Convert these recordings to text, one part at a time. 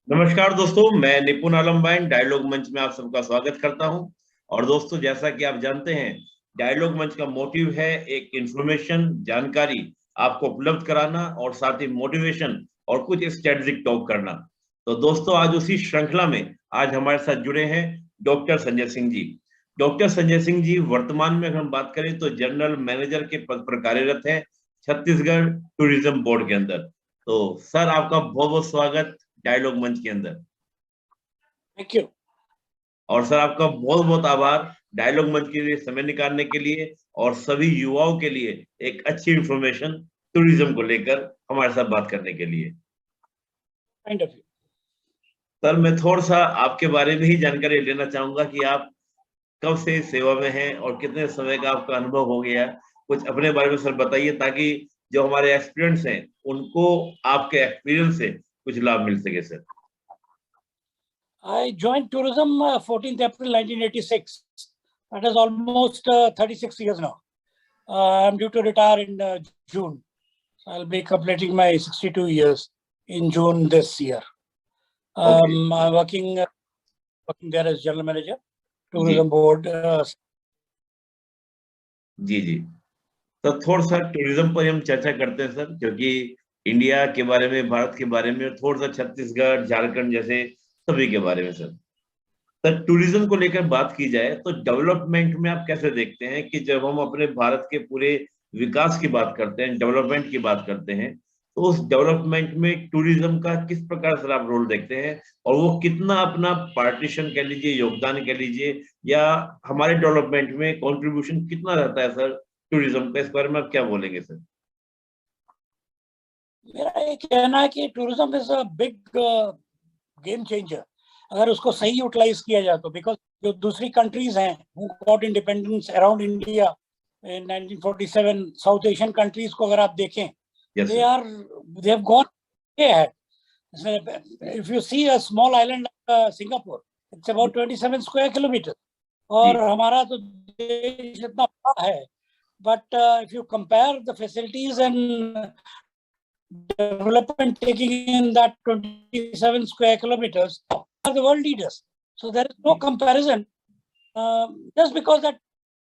नमस्कार दोस्तों, मैं निपुण आलमबाइन डायलॉग मंच में आप सबका स्वागत करता हूं। और दोस्तों, जैसा कि आप जानते हैं, डायलॉग मंच का मोटिव है एक इंफॉर्मेशन जानकारी आपको उपलब्ध कराना और साथ ही मोटिवेशन और कुछ स्ट्रेटेजिक टॉक करना। तो दोस्तों, आज उसी श्रृंखला में आज हमारे साथ जुड़े हैं डॉक्टर संजय सिंह जी। डॉक्टर संजय सिंह जी वर्तमान में अगर हम बात करें तो जनरल मैनेजर के पद पर कार्यरत हैं छत्तीसगढ़ टूरिज्म बोर्ड के अंदर। तो सर, आपका बहुत बहुत स्वागत डायलॉग मंच के अंदर। Thank you. और सर, आपका बहुत बहुत आभार डायलॉग मंच के लिए समय निकालने के लिए और सभी युवाओं के लिए एक अच्छी इंफॉर्मेशन टूरिज्म को लेकर हमारे साथ बात करने के लिए। Kind of you. सर, मैं थोड़ा सा आपके बारे में ही जानकारी लेना चाहूंगा कि आप कब से इस सेवा में हैं और कितने समय का आपका अनुभव हो गया। कुछ अपने बारे में सर बताइए, ताकि जो हमारे एक्सपीरियंस हैं उनको आपके एक्सपीरियंस से कुछ लाभ मिल सके sir. I joined tourism 14th April 1986. That is almost 36 years now. I'm due to retire in June. So I'll be completing my 62 years in June this year. I'm working there as general manager, tourism board. जी जी। तो थोड़ा सा tourism पर हम चर्चा करते हैं sir, क्योंकि India के बारे में, भारत के बारे में, और थोड़ा सा छत्तीसगढ़ झारखंड जैसे सभी के बारे में सर। सर, टूरिज्म को लेकर बात की जाए तो डेवलपमेंट में आप कैसे देखते हैं कि जब हम अपने भारत के पूरे विकास की बात करते हैं, डेवलपमेंट की बात करते हैं, तो उस डेवलपमेंट में टूरिज्म का किस प्रकार से आप रोल देखते हैं और वो कितना अपना पार्टीशन कह लीजिए, योगदान कह लीजिए, या हमारे डेवलपमेंट में कंट्रीब्यूशन कितना रहता है सर टूरिज्म का? इस बारे में आप क्या बोलेंगे सर? मेरा ये कहना है कि tourism is a big game changer अगर उसको सही यूटिलाइज किया जाए तो। बिकॉज जो दूसरी कंट्रीज हैं who got independence around India in 1947, South Asian countries को अगर आप देखें, yes, they have gone ahead. So if you see a small island like Singapore, it's about 27 square kilometers. और हमारा तो देश इतना बड़ा है, but if you compare the facilities and development taking in that 27 square kilometers, are the world leaders. So there is no comparison. Just because that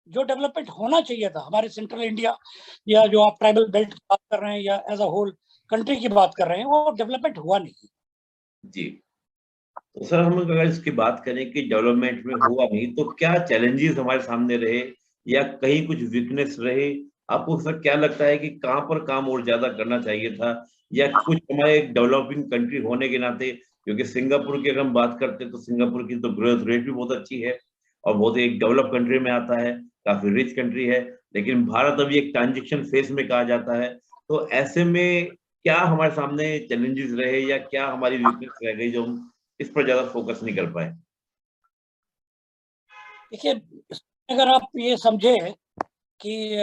जो development होना चाहिए था हमारे सेंट्रल इंडिया, या जो आप ट्राइबल बेल्ट की बात कर रहे हैं, या एज अ होल कंट्री की बात कर रहे हैं, वो डेवलपमेंट हुआ नहीं जी। तो सर, हम अगर इसकी बात करें कि डेवलपमेंट में हुआ नहीं तो क्या चैलेंजेस हमारे सामने रहे या कहीं कुछ वीकनेस रहे? आपको सर क्या लगता है कि कहाँ पर काम और ज्यादा करना चाहिए था, या कुछ हमारे एक डेवलपिंग कंट्री होने के नाते, क्योंकि सिंगापुर की अगर हम बात करते हैं तो सिंगापुर की तो ग्रोथ रेट भी बहुत अच्छी है और बहुत एक डेवलप कंट्री में आता है, काफी रिच कंट्री है, लेकिन भारत अभी एक ट्रांजिशन फेज में कहा जाता है। तो ऐसे में क्या हमारे सामने चैलेंजेस रहे या क्या हमारी वीकनेस रह गई जो हम इस पर ज्यादा फोकस नहीं कर पाए? देखिए, अगर आप ये समझे कि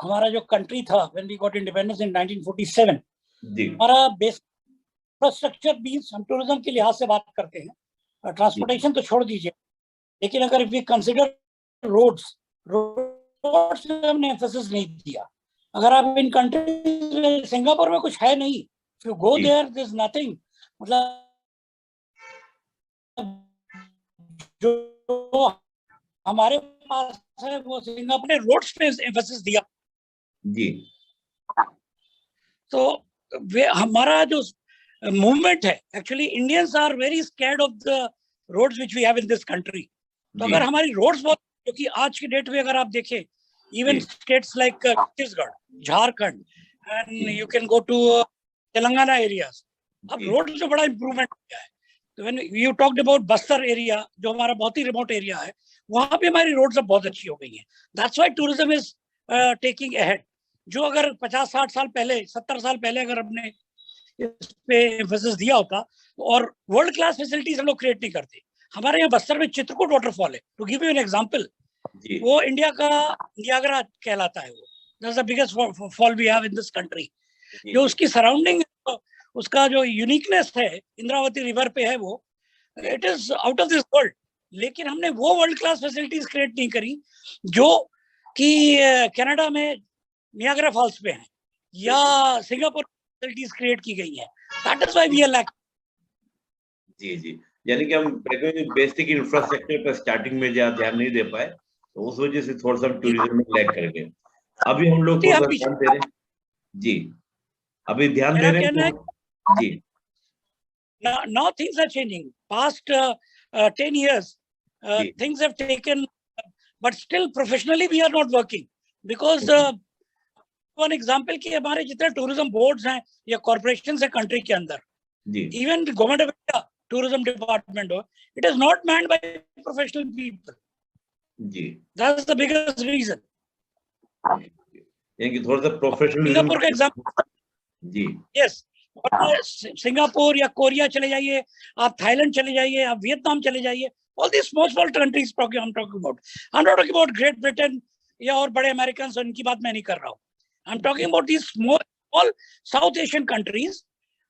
हमारा जो कंट्री था when we got independence in 1947, हमारा बेसिक इंफ्रास्ट्रक्चर भी हम टूरिज्म के लिहाज से बात करते हैं, ट्रांसपोर्टेशन तो छोड़ दीजिए, लेकिन अगर वी कंसिडर रोड्स पे हमने एम्फेसिस नहीं दिया। अगर आप इन कंट्रीज में, सिंगापुर में कुछ है नहीं, if you go there there is nothing. मतलब जो हमारे पास है वो सिंगापुर ने रोड्स पे एम्फेसिस दिया जी। तो हमारा जो मूवमेंट है, actually Indians are very scared of the roads which we have in this country. तो अगर हमारी रोड्स बहुत, क्योंकि आज की डेट में अगर आप देखें, even states like Chhattisgarh, Jharkhand, and you can go to Telangana areas, अब रोड्स में बड़ा इंप्रूवमेंट किया है। तो when you talked about Bastar area, जो हमारा बहुत ही रिमोट एरिया है, वहां पे हमारी रोड्स अब बहुत अच्छी हो गई हैं। That's why tourism is taking ahead. जो अगर 50-60 साल पहले, 70 साल पहले अगर हमने इस पे एम्फेसिस दिया होता, और वर्ल्ड क्लास फैसिलिटीज हम लोग क्रिएट नहीं करते। हमारे यहाँ बस्तर में चित्रकूट वाटरफॉल है, to give you an example, वो इंडिया का नियाग्रा कहलाता है। वो that's the biggest fall we have in this country. जो उसकी सराउंडिंग, उसका जो यूनिकनेस है, इंद्रावती रिवर पे है, वो it is out of this world. लेकिन हमने वो वर्ल्ड क्लास फैसिलिटीज क्रिएट नहीं करी जो कि कनाडा में नियाग्रा फॉल्स पे हैं, या सिंगापुर फैसिलिटीज क्रिएट की गई हैं। That is why we are lacking. जी जी, यानी कि हम बेसिक इंफ्रास्ट्रक्चर पर स्टार्टिंग में ज्यादा ध्यान नहीं दे पाए, तो उस वजह से थोड़ा सा टूरिज्म में लैग कर गए। अभी हम लोग थोड़ा हम सा पीछे, ध्यान दे रहे हैं। जी, अभी ध्यान दे मेरा रहे हैं कहना है तो। जी now things are changing. Past 10 years, जी things have taken, but still professionally we are not working because okay one example कि हमारे जितने टूरिज्म बोर्ड्स हैं या कॉर्पोरेशन है कंट्री के अंदर, जी even government of India tourism department हो, it is not manned by professional people. जी, That's the biggest reason. यानी कि थोड़ा सा प्रोफेशनलिज्म। सिंगापुर का एग्जाम्पल, जी यस, सिंगापुर या कोरिया चले जाइए, आप थाईलैंड चले जाइए, आप वियतनाम चले जाइए, all these small countries I'm talking about. I'm not talking about Great Britain या और बड़े अमेरिकन, उनकी बात मैं नहीं कर रहा हूँ. I'm talking about these small South Asian countries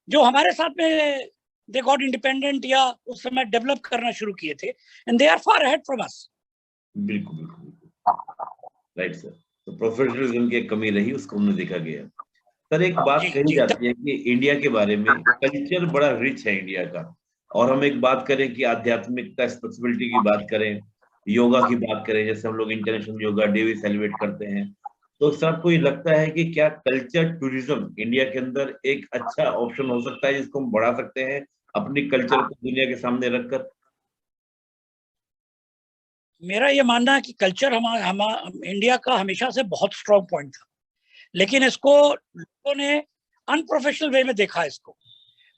जो हमारे साथ में they got independent या उस समय डेवलप करना शुरू किए थे, and they are far ahead from us. बिल्कुल बिल्कुल बिल्कुल, राइट सर। तो प्रोफेशनलिज्म की एक कमी रही, उसको हमने देखा गया। सर एक बात जी कही जी, जाती है कि इंडिया के बारे में कल्चर बड़ा रिच है इंडिया का। और हम एक बात करें कि आध्यात्मिकता स्पिरिचुअलिटी की बात करें, योगा की बात करें, जैसे हम लोग इंटरनेशनल योगा डे भी सेलिब्रेट करते हैं, तो सर आपको ये लगता है कि क्या कल्चर टूरिज्म इंडिया के अंदर एक अच्छा ऑप्शन हो सकता है जिसको हम बढ़ा सकते हैं अपनी कल्चर को दुनिया के सामने रखकर? मेरा ये मानना है कि कल्चर हमारा इंडिया का हमेशा से बहुत स्ट्रॉन्ग पॉइंट था, लेकिन इसको लोगों ने अनप्रोफेशनल वे में देखा इसको.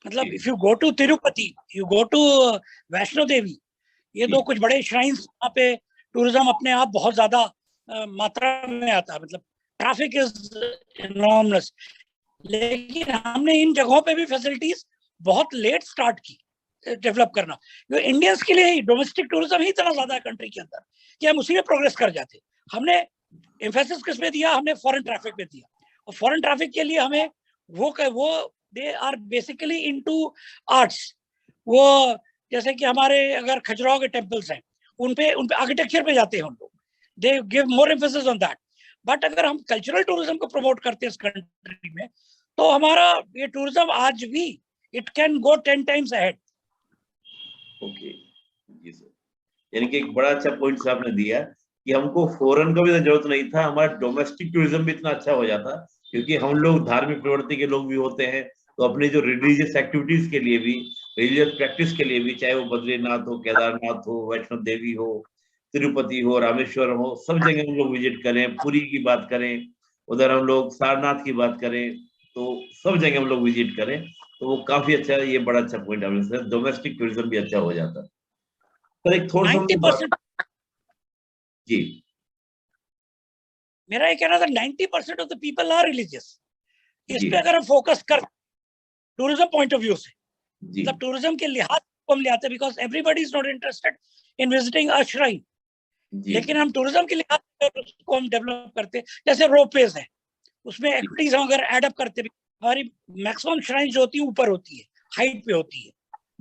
मतलब if you go to Tirupati, you go to Vaishno Devi, ये दो कुछ बड़े श्राइन्स, वहाँ पे टूरिज्म अपने आप बहुत ज्यादा मात्रा में आता है, मतलब ट्रैफिक इज इनॉर्मस. लेकिन हमने इन जगहों पे भी फैसिलिटीज बहुत लेट स्टार्ट की डेवलप करना. जो इंडियंस के लिए ही डोमेस्टिक टूरिज्म ही इतना ज्यादा है कंट्री के अंदर कि हम उसी में प्रोग्रेस कर जाते. हमने एम्फेसिस किस में दिया? हमने फॉरेन ट्रैफिक में दिया. और फॉरेन ट्रैफिक के लिए हमें वो they are basically into arts. वो जैसे कि हमारे अगर खजुराहो के टेम्पल्स हैं, उनपे आर्किटेक्चर पे जाते हैं हम लोग, they give more emphasis on that. But अगर हम कल्चरल टूरिज्म को प्रमोट करते हैं इस कंट्री में, तो हमारा ये टूरिज्म आज भी it can go 10 times ahead. Okay, जी सर। यानी कि एक बड़ा अच्छा पॉइंट आपने दिया कि हमको फॉरेन का भी जरूरत नहीं था, हमारा डोमेस्टिक टूरिज्म भी इतना अच्छा हो जाता, क्योंकि हम लोग धार्मिक प्रवृत्ति के लोग भी होते हैं, तो अपनी जो रिलीजियस एक्टिविटीज के लिए भी, रिलीजियस प्रैक्टिस के लिए भी, चाहे वो बद्रीनाथ हो, केदारनाथ हो, वैष्णो देवी हो, तिरुपति हो, रामेश्वरम हो, सब जगह हम लोग विजिट करें, पुरी की बात करें, उधर हम लोग सारनाथ की बात करें, तो सब जगह हम लोग विजिट करें, तो वो काफी अच्छा, ये बड़ा अच्छा पॉइंट आपने, डोमेस्टिक टूरिज्म भी अच्छा हो जाता। सर एक थोड़ा सा 90%, जी मेरा ये कहना था 90% of the people are religious. इस जी पे अगर हम फोकस कर टूरिज्म पॉइंट ऑफ व्यू से, जी मतलब टूरिज्म के लिहाज को हम ले आते हैं, because everybody is not interested in visiting a shrine. जी लेकिन हम टूरिज्म के लिहाज से उसको हम डेवलप करते हैं, जैसे रोपवेज है, उसमें एक्टिविटीज हम अगर एड अप करते हैं, हमारी मैक्सिमम श्राइन जो होती है ऊपर होती है, हाइट पे होती है.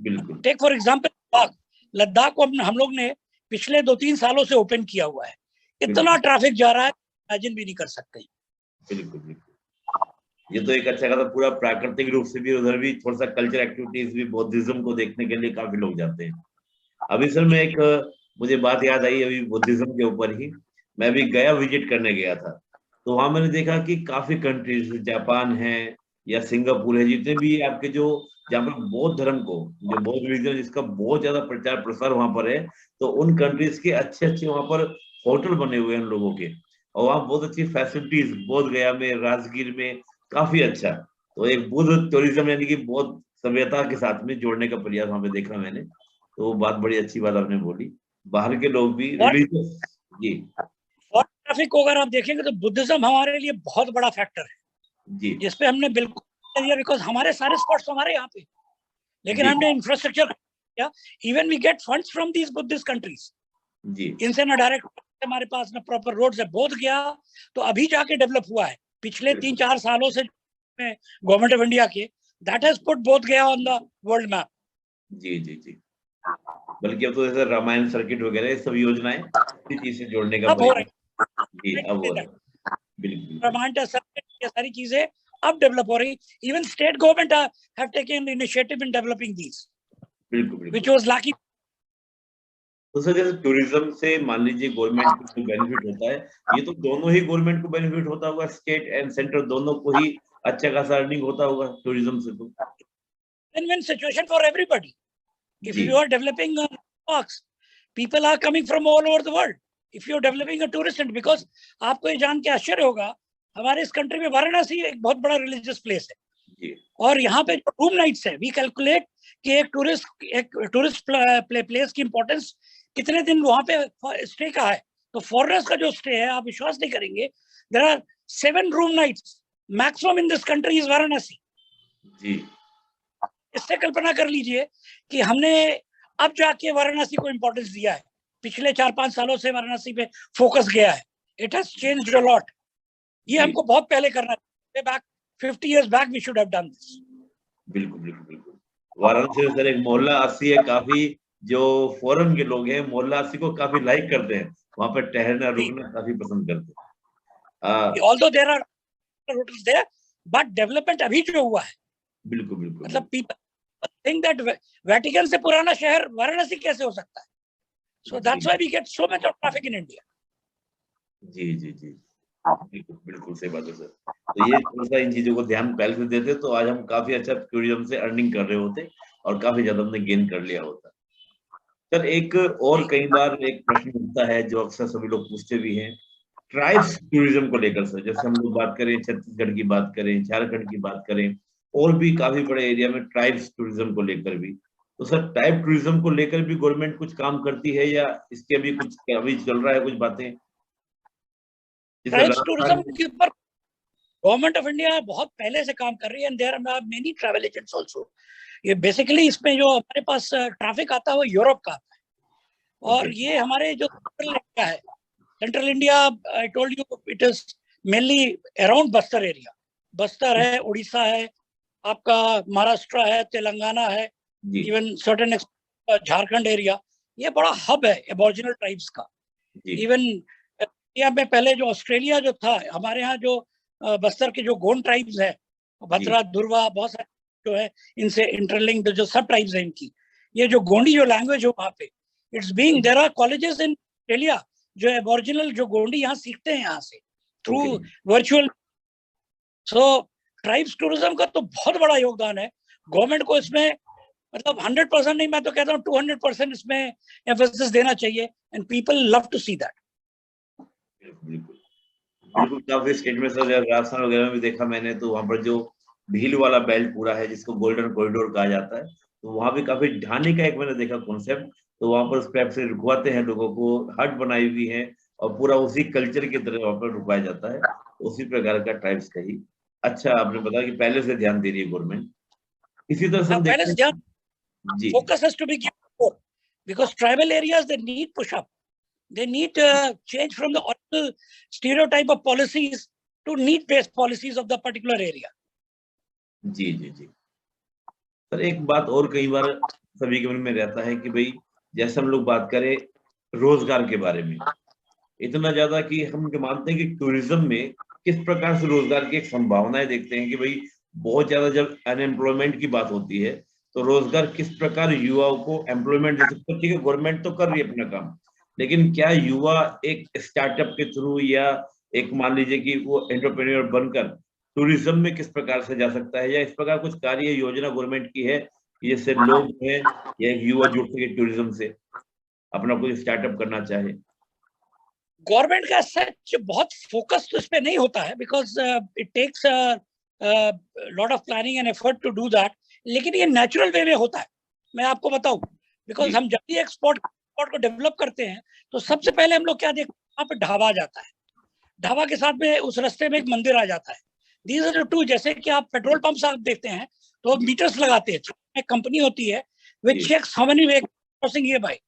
बिल्कुल टेक फॉर एग्जांपल लद्दाख को हम लोग ने पिछले 2-3 सालों से ओपन किया हुआ है. इतना बिल्कुल ट्रैफिक जा रहा है, इमेजिन भी नहीं कर सकते. बिल्कुल बिल्कुल, ये तो एक अच्छा खासा पूरा प्राकृतिक रूप से भी, उधर भी थोड़ा सा कल्चर एक्टिविटीज भी, बुद्धिज्म को देखने के लिए काफी लोग जाते हैं। अभी सर मैं एक मुझे बात याद आई अभी बुद्धिज्म के ऊपर ही, मैं अभी गया विजिट करने गया था, तो वहां मैंने देखा कि काफी कंट्रीज, जापान है या सिंगापुर है, जितने भी आपके जो, जहाँ पर बौद्ध धर्म को, जो बौद्ध रिलीजन जिसका बहुत ज्यादा प्रचार प्रसार वहां पर है, तो उन कंट्रीज के अच्छे अच्छे वहां पर होटल बने हुए हैं उन लोगों के, और वहाँ बहुत अच्छी फैसिलिटीज, बोध गया में, राजगीर में, काफी अच्छा। तो एक बुद्ध टूरिज्म यानी कि बौद्ध सभ्यता के साथ में जोड़ने का प्रयास वहां पे देखा मैंने, तो वो बात बड़ी अच्छी बात आपने बोली, बाहर के लोग भी और रिलीजियस। जी ट्रैफिक को अगर आप देखेंगे तो बुद्धिज्म हमारे लिए बहुत बड़ा फैक्टर है, जी जिसपे हमने बिल्कुल दिया, बिकॉज हमारे सारे स्पॉट्स हमारे यहाँ पे, लेकिन जी हमने इंफ्रास्ट्रक्चर किया. Even we get funds from these Buddhist countries. जी इनसे ना डायरेक्ट हमारे पास ना प्रॉपर रोड्स है. बोध गया तो अभी जाके डेवलप हुआ है, पिछले 3-4 सालों से गवर्नमेंट ऑफ इंडिया के, दैट हैज पुट बोध गया ऑन द वर्ल्ड मैप. जी जी जी, बल्कि अब तो जैसे रामायण सर्किट वगैरह ये सब योजनाएं इसी चीज से जोड़ने का अब हो प्रयास। रही जी अब हो है, रहा है, बिल्कुल बिल्कुल। ब्रह्मांड ये सारी चीजें अब डेवलप हो रही. Even state government have taken initiative in developing these. बिल्कुल which बिल्कुल। was lacking. तो सर जैसे टूरिज्म से मान लीजिए गवर्नमेंट को बेनिफिट होता है, ये तो दोनों ही गवर्नमेंट को बेनिफिट होता होगा, स्टेट एंड सेंटर दोनों को ही अच्छा खासा अर्निंग होता होगा टूरिज्म से तो। Win-win situation for everybody. If ji you are developing parks, people are coming from all over the world. If you are developing a tourist center, because आपको ये जान के आश्चर्य होगा, हमारे इस कंट्री में वाराणसी एक बहुत बड़ा रिलीजियस प्लेस है, जी और यहाँ पे जो रूम नाइट्स है, वी कैलकुलेट कि एक टूरिस्ट प्लेस की इंपॉर्टेंस कितने दिन वहां पे स्टे का है। तो फॉरेनर्स का जो स्टे है, आप विश्वास नहीं करेंगे, there are 7 room nights maximum in this country is Varanasi. जी इससे कल्पना कर लीजिए कि हमने अब जाके वाराणसी को इंपॉर्टेंस दिया है। पिछले 4-5 सालों से वाराणसी पे फोकस गया है। It has changed a lot. ये जी हमको बहुत पहले करना चाहिए। Back 50 years back we should have done this. बिल्कुल बिल्कुल बिल्कुल। वाराणसी में सर एक मोहल्ला 80 है, काफी जो फॉरेन के लोग हैं मोहल्ला 80 को काफी लाइक करते हैं, वहां पर ठहरना रुकना काफी पसंद करते हैं। Although there are hotels there, but development अभी जो हुआ है, बिल्कुल बिल्कुल। मतलब people think that Vatican से पुराना शहर वाराणसी कैसे हो सकता है? So that's why we get so much of traffic in India. जी जी जी बिल्कुल बिल्कुल सही बात है सर। तो ये थोड़ा सा इन चीजों को ध्यान पहले से देते तो आज हम काफी अच्छा टूरिज्म से अर्निंग कर रहे होते और काफी ज्यादा हमने गेन कर लिया होता। सर एक और कई बार एक प्रश्न उठता है जो अक्सर सभी लोग पूछते भी हैं, ट्राइब्स टूरिज्म को लेकर सर, जैसे हम लोग बात करें छत्तीसगढ़ की बात करें, झारखंड की बात करें, और भी काफी बड़े एरिया में ट्राइब्स टूरिज्म को लेकर भी, तो सर ट्राइब टूरिज्म को लेकर भी गवर्नमेंट कुछ काम करती है या इसके अभी कुछ अभी चल रहा है कुछ बातें? ट्राइब्स टूरिज्म के ऊपर गवर्नमेंट ऑफ इंडिया बहुत पहले से काम कर रही है, and there are many travel agents also. ये बेसिकली इसमें जो हमारे पास ट्रैफिक आता है वो यूरोप का आता है, और ये हमारे जो सेंट्रल इंडिया है, central India, I told you it is mainly around Bastar area. Bastar है, उड़ीसा है, आपका महाराष्ट्र है, तेलंगाना है, इवन सर्टेन झारखंड एरिया, ये बड़ा हब है एबॉरिजिनल ट्राइब्स का। इवन इंडिया में पहले जो ऑस्ट्रेलिया जो था, हमारे यहाँ जो बस्तर के जो गोंड ट्राइब्स है, भतरा, धुरवा, बहुत सारे जो है इनसे इंटरलिंक्ड जो सब ट्राइब्स है इनकी, ये जो गोंडी जो लैंग्वेज है वहाँ पे it's being, there are colleges in Australia जो एबॉरिजिनल जो गोंडी यहाँ सीखते हैं यहाँ से through virtual. So tribes tourism का तो बहुत बड़ा योगदान है। गवर्नमेंट को इसमें मतलब 100% नहीं, मैं तो कहता हूँ 200% इसमें एम्फेसिस देना चाहिए, and people love to see that. बिल्कुल बिल्कुल। काफी स्टेट में सर राजस्थान वगैरह में भी देखा मैंने, तो वहां पर जो भील वाला बेल्ट पूरा है जिसको गोल्डन कॉरिडोर कहा जाता है, तो वहां पे काफी ढाने का एक मैंने देखा कॉन्सेप्ट, तो वहां पर स्टेप से रुकवाते हैं लोगों को, हट बनाई हुई है और पूरा उसी कल्चर की तरह वहां पर रुकवाया जाता है, उसी प्रकार का ट्राइब्स का ही। अच्छा आपने बताया कि पहले से ध्यान दे रही है गवर्नमेंट। इसी तरह से हम देखते हैं जी, focus has to be given more, because tribal areas they need push up, they need change from the original stereotype of policies to need based policies of the particular area. जी जी जी sir एक बात और कई बार सभी के मन में रहता है कि भाई जैसे हम लोग बात करें रोजगार के बारे में, इतना ज्यादा कि हम जो मानते हैं कि टूरिज्म में किस प्रकार से रोजगार की एक संभावनाएं देखते हैं कि भाई बहुत ज्यादा जब अनएम्प्लॉयमेंट की बात होती है तो रोजगार किस प्रकार युवाओं को एम्प्लॉयमेंट दे सकते हैं। ठीक है गवर्नमेंट तो कर रही है अपना काम, लेकिन क्या युवा एक स्टार्टअप के थ्रू या एक मान लीजिए कि वो एंटरप्रेन्योर बनकर टूरिज्म में किस प्रकार से जा सकता है, या इस प्रकार कुछ कार्य योजना गवर्नमेंट की है जिससे लोग हैं या एक युवा जुड़ सके टूरिज्म से, अपना कोई स्टार्टअप करना चाहे? गवर्नमेंट का सच बहुत फोकस तो इस पे नहीं होता है, because it takes lot of planning and effort to do that, लेकिन ये नेचुरल वे में होता है। मैं आपको बताऊं, बिकॉज हम जब भी एक्सपोर्ट को डेवलप करते हैं तो सबसे पहले हम लोग क्या देखते हैं, वहां पे ढाबा जाता है, ढाबा के साथ में उस रास्ते में एक मंदिर आ जाता है। These are the two. जैसे कि आप पेट्रोल पंप आप देखते हैं तो मीटर्स लगाते हैं, एक कंपनी होती है which checks how many vehicles crossing here by.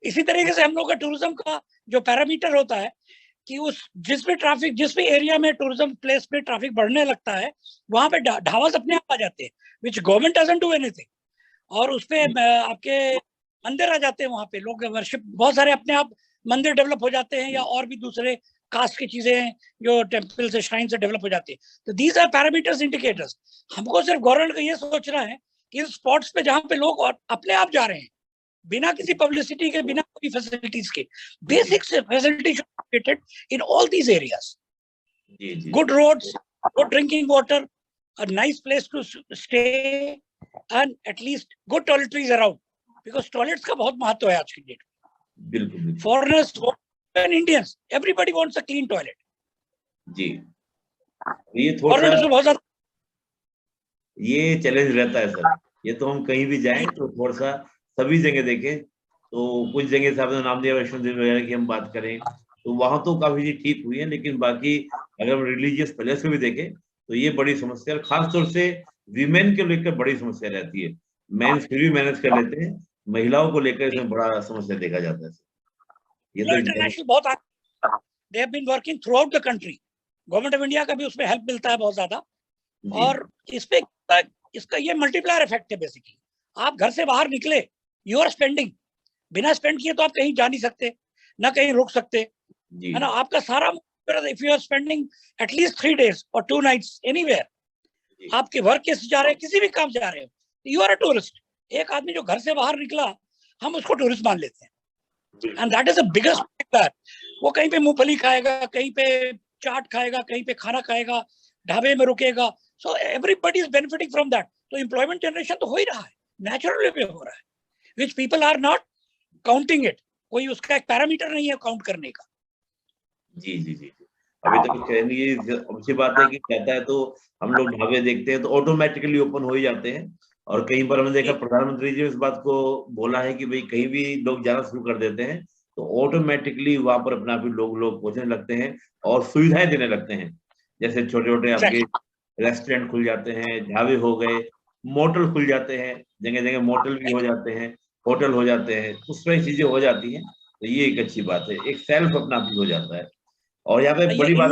इसी तरीके से हम लोग का टूरिज्म का जो पैरामीटर होता है कि उस जिस भी एरिया में टूरिज्म प्लेस पे ट्रैफिक बढ़ने लगता है, वहां पे ढाबास अपने आप आ जाते हैं, which government doesn't do anything, और उस पे आपके मंदिर आ जाते हैं, वहां पे लोग वर्शिप, बहुत सारे अपने आप मंदिर डेवलप हो जाते हैं, या और भी दूसरे कास्ट की चीजें जो टेम्पल से श्राइन से डेवलप हो जाती है। तो दीज आर पैरामीटर्स, इंडिकेटर्स। हमको सिर्फ गवर्नमेंट को ये सोचना है इन स्पॉट्स पे जहां पे लोग और अपने आप जा रहे हैं बिना किसी पब्लिसिटी के, बिना कोई फैसिलिटीज के. Basic facility created in all these areas. Good roads, good drinking water, a nice place to stay, and at least good toiletries around, because toilets का बहुत महत्व है आज की डेट में. बिल्कुल. Foreigners and Indians, everybody wants a clean toilet. जी, ये थोड़ा सा बहुत ये चैलेंज रहता है सर. ये तो हम कहीं भी जाएं तो थोड़ा सा सभी जगह देखें, तो कुछ जगह से आपने नाम दिया वैष्णो देवी वगैरह की हम बात करें तो वहां तो काफी चीज ठीक हुई है, लेकिन बाकी अगर हम रिलीजियस प्लेस पे भी देखें तो ये बड़ी समस्या है. खासतौर से वीमेन के लेकर बड़ी समस्या रहती है. मेन फिर भी मैनेज कर लेते हैं, महिलाओं को लेकर इसमें बड़ा समस्या देखा जाता है. ये तो इंटरनेशनल बहुत they have been working throughout the country. Government of India का भी उसमें हेल्प मिलता है बहुत ज्यादा. और इस पे इसका ये मल्टीप्लायर इफेक्ट है. बेसिकली आप घर से बाहर निकले, यू आर स्पेंडिंग. बिना स्पेंड किए तो आप कहीं जा नहीं सकते, ना कहीं रुक सकते, है ना. आपका सारा, if you are spending at least 3 days or 2 nights anywhere, आपके वर्क के जा रहे हैं, किसी भी काम जा रहे हो, you are a tourist. एक आदमी जो घर से बाहर निकला, हम उसको टूरिस्ट मान लेते हैं. And that is the biggest factor. वो कहीं पे मूंगफली खाएगा, कहीं पे चाट खाएगा, कहीं पे खाना खाएगा, ढाबे में रुकेगा. So everybody is benefiting from that. तो employment generation तो हो ही रहा है, नेचुरल वे हो रहा है, which people are not counting it. कोई उसका एक पैरामीटर नहीं है काउंट करने का. जी जी जी. अभी तो कुछ कहने की अच्छी बात है कि कहता है तो हम लोग ढाबे देखते हैं तो ऑटोमेटिकली ओपन हो ही जाते हैं. और कहीं पर हमने देखा प्रधानमंत्री जी इस बात को बोला है कि भाई कहीं भी लोग जाना शुरू कर देते हैं तो ऑटोमेटिकली वहां पर अपना भी लोग पहुंचने लगते हैं और सुविधाएं देने लगते हैं. जैसे छोटे छोटे आपके रेस्टोरेंट खुल जाते हैं, ढाबे हो गए, मोटल खुल जाते हैं, जगह जगह मोटल भी हो जाते हैं, होटल हो जाते हैं, उस तरह चीजें हो जाती हैं. तो ये एक अच्छी बात है, एक सेल्फ अपना भी हो जाता है. और यहाँ पे बड़ी बात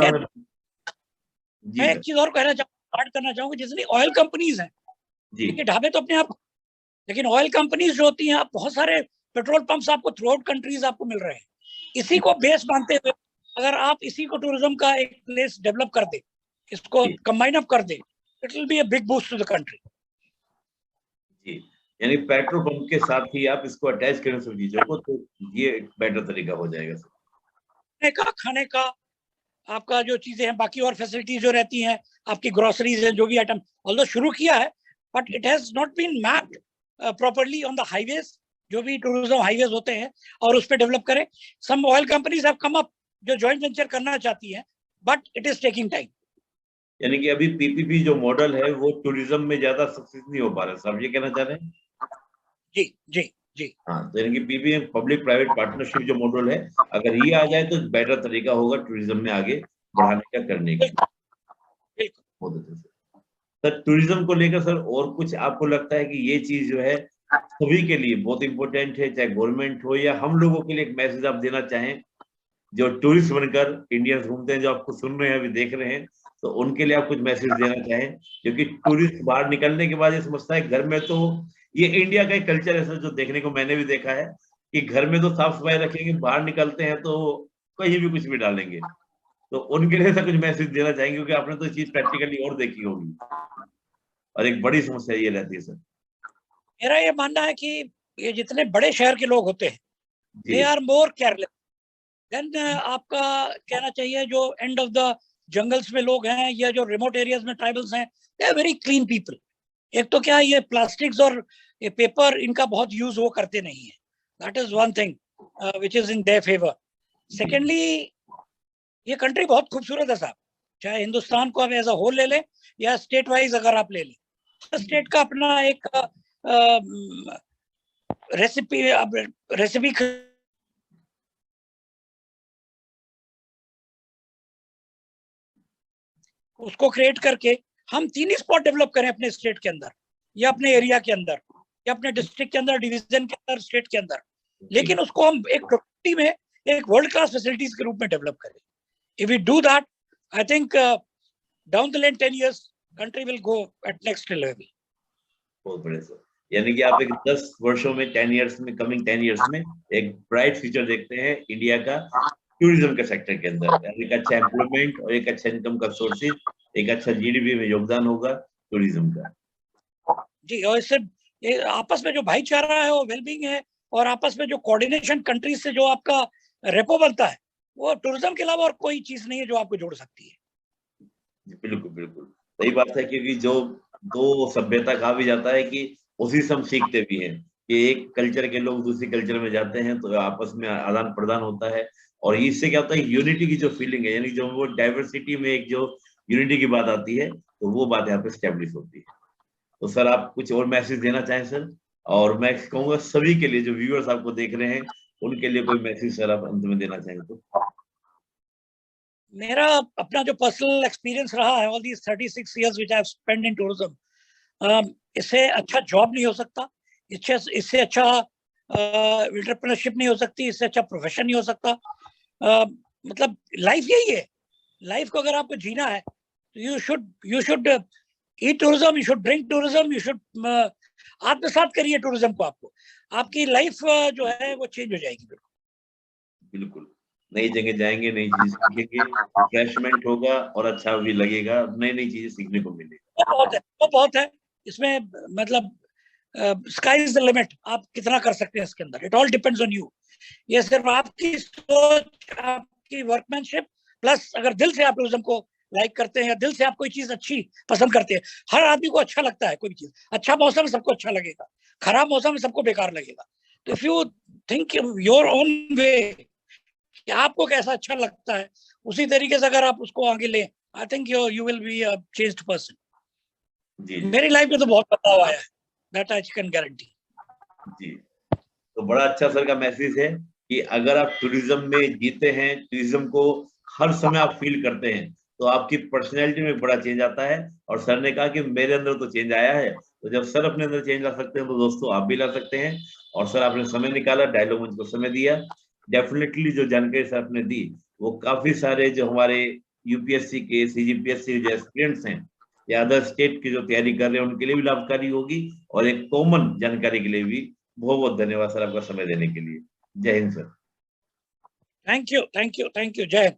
मैं एक चीज और कहना करना चाहूंगा. जितनी ऑयल कंपनीज हैं, देखिए ढाबे तो अपने आप, लेकिन ऑयल कंपनीज जो होती हैं, आप बहुत सारे पेट्रोल पंप्स आपको थ्रू आउट कंट्रीज आपको मिल रहे हैं. इसी को बेस मानते हुए अगर आप इसी को टूरिज्म का एक प्लेस डेवलप कर दे, इसको कंबाइन अप कर दे, it will be a big boost to the country. जी, यानी पेट्रोल पंप के साथ ही आप इसको अटैच करें सब चीजों को, तो ये एक बेटर तरीका हो जाएगा. खाने का आपका जो चीजें हैं, बाकी और फैसिलिटीज जो रहती हैं, आपकी ग्रोसरीज हैं, जो भी आइटम ऑल्दो शुरू किया है, but it has not been mapped properly on the highways. जो भी टूरिज्म हाईवेज होते हैं और उस पर डेवलप करें. Some oil companies have come up जो जॉइंट वेंचर करना चाहती हैं, but it is taking time. यानी कि अभी पीपीपी जो मॉडल है वो टूरिज्म में ज्यादा सक्सेस नहीं हो पा रहा है. साहब ये कहना चाह रहे हैं? जी जी जी. हाँ, तो यानी कि पीपीपी पब्लिक प्राइवेट पार्टनरशिप जो मॉडल है, अगर ये आ जाए तो बेटर तरीका होगा टूरिज्म में आगे बढ़ाने का, करने का. सर टूरिज्म को लेकर सर और कुछ आपको लगता है कि ये चीज जो है सभी के लिए बहुत इंपॉर्टेंट है, चाहे गवर्नमेंट हो या हम लोगों के लिए, एक मैसेज आप देना चाहें जो टूरिस्ट बनकर इंडियंस घूमते हैं, जो आपको सुन रहे हैं, अभी देख रहे हैं, तो उनके लिए आप कुछ मैसेज देना चाहें? क्योंकि टूरिस्ट बाहर निकलने के बाद ये समझता है घर में तो, ये इंडिया का एक कल्चर है सर जो देखने को मैंने भी देखा है कि घर में तो साफ सफाई रखेंगे, बाहर निकलते हैं तो कहीं भी कुछ भी डालेंगे. तो उनके लिए सर कुछ मैसेज देना चाहेंगे, क्योंकि आपने तो चीज प्रैक्टिकली और देखी होगी और एक बड़ी समस्या ये रहती है सर. मेरा ये मानना है कि ये जितने बड़े शहर के लोग होते हैं, they are more careless than आपका कहना चाहिए जो एंड ऑफ द जंगल्स में लोग हैं या जो रिमोट एरियाज में ट्राइबल्स हैं. They are very clean people. एक तो क्या ये प्लास्टिक्स और ये पेपर इनका बहुत यूज वो करते नहीं है. That is one thing which is in their favour. Secondly, ये कंट्री बहुत खूबसूरत है साहब. चाहे हिंदुस्तान को आप एज अ होल ले लें या स्टेट वाइज अगर आप ले लें, स्टेट का अपना एक रेसिपी उसको क्रिएट करके हम 3 ही स्पॉट डेवलप करें अपने स्टेट के अंदर या अपने एरिया के अंदर या अपने डिस्ट्रिक्ट के अंदर, डिवीजन के अंदर, स्टेट के अंदर, लेकिन उसको हम एक प्रोडक्टी में एक वर्ल्ड क्लास फैसिलिटीज के रूप में डेवलप करें. If we do that, I think down the line 10 years country will go at next level. बहुत बढ़िया सर. यानी कि आप एक 10 वर्षों में, 10 years में, कमिंग 10 years में एक ब्राइट फ्यूचर देखते हैं इंडिया का टूरिज्म के सेक्टर के अंदर. एक अच्छा एम्प्लॉयमेंट और एक अच्छा इनकम का सोर्सेज, एक अच्छा जीडीपी में योगदान होगा टूरिज्म का. जी, और इससे ये आपस में जो भाईचारा है वो वेलबींग है, और आपस में जो कोऑर्डिनेशन कंट्रीज से जो आपका रेपो बनता है, वो टूरिज्म के अलावा और कोई चीज नहीं है जो आपको जोड़ सकती है। बिल्कुल बिल्कुल सही बात है, क्योंकि जो दो सभ्यता कहा भी जाता है कि उसी से हम सीखते भी हैं, कि एक कल्चर के लोग दूसरी कल्चर में जाते हैं तो आपस में आदान प्रदान होता है, और इससे क्या होता है, यूनिटी की जो फीलिंग है, यानी जो वो डाइवर्सिटी में एक जो यूनिटी की बात आती है, तो वो बात यहाँ पे स्टेब्लिश होती है। तो सर आप कुछ और मैसेज देना चाहें सर? और मैं कहूँगा सभी के लिए जो व्यूअर्स आपको देख रहे हैं, उनके लिए कोई मैसेज सर आप अंत में देना चाहें तो? मेरा अपना जो पर्सनल एक्सपीरियंस रहा है, all these 36 years which I have spent in tourism, इससे अच्छा जॉब नहीं हो सकता, इससे अच्छा एंटरप्रेन्योरशिप नहीं हो सकती, इससे अच्छा प्रोफेशन नहीं हो सकता। मतलब लाइफ यही है। लाइफ को अगर आपको जीना है तो you should eat tourism, you should drink tourism, you should आत्मसात करिए टूरिज्म को। आपको आपकी लाइफ जो है वो चेंज हो जाएगी। बिल्कुल, नई जगह जाएंगे, नई चीज सीखेंगे, रिफ्रेशमेंट होगा और अच्छा भी लगेगा, नई नई चीजें सीखने को मिलेगा। वो बहुत है इसमें, मतलब स्काई इज द लिमिट, आप कितना कर सकते हैं इसके अंदर, it all depends on you. ये सिर्फ आपकी सोच, आपकी वर्कमैनशिप, प्लस अगर दिल से आप टूरिज्म को लाइक करते हैं या दिल से आप कोई चीज अच्छी पसंद करते हैं। हर आदमी को अच्छा लगता है कोई भी चीज, अच्छा मौसम सबको अच्छा लगेगा, खराब मौसम सबको बेकार लगेगा। तो if you think your own way कि आपको कैसा अच्छा लगता है, उसी तरीके से अगर आप उसको आगे लें, I think you will be a changed person. जी मेरी लाइफ में तो बहुत बदलाव आया है, दैट आई कैन गारंटी। जी, तो बड़ा अच्छा सर का मैसेज है कि अगर आप टूरिज्म में जीते हैं, टूरिज्म को हर समय आप फील करते हैं, तो आपकी पर्सनैलिटी में बड़ा चेंज आता है। और सर ने कहा कि मेरे अंदर तो चेंज आया है, तो जब सर अपने अंदर चेंज ला सकते हैं तो दोस्तों आप भी ला सकते हैं। और सर आपने समय निकाला, डायलॉग मंच को समय दिया, डेफिनेटली जो जानकारी सर आपने दी वो काफी सारे जो हमारे यूपीएससी के, सीजीपीएससी जो एस्पिरेंट्स हैं या अदर स्टेट की जो तैयारी कर रहे हैं उनके लिए भी लाभकारी होगी, और एक कॉमन जानकारी के लिए भी। बहुत बहुत धन्यवाद सर आपका समय देने के लिए। जय Hind sir. Thank you, thank you, thank you. जय हिंद।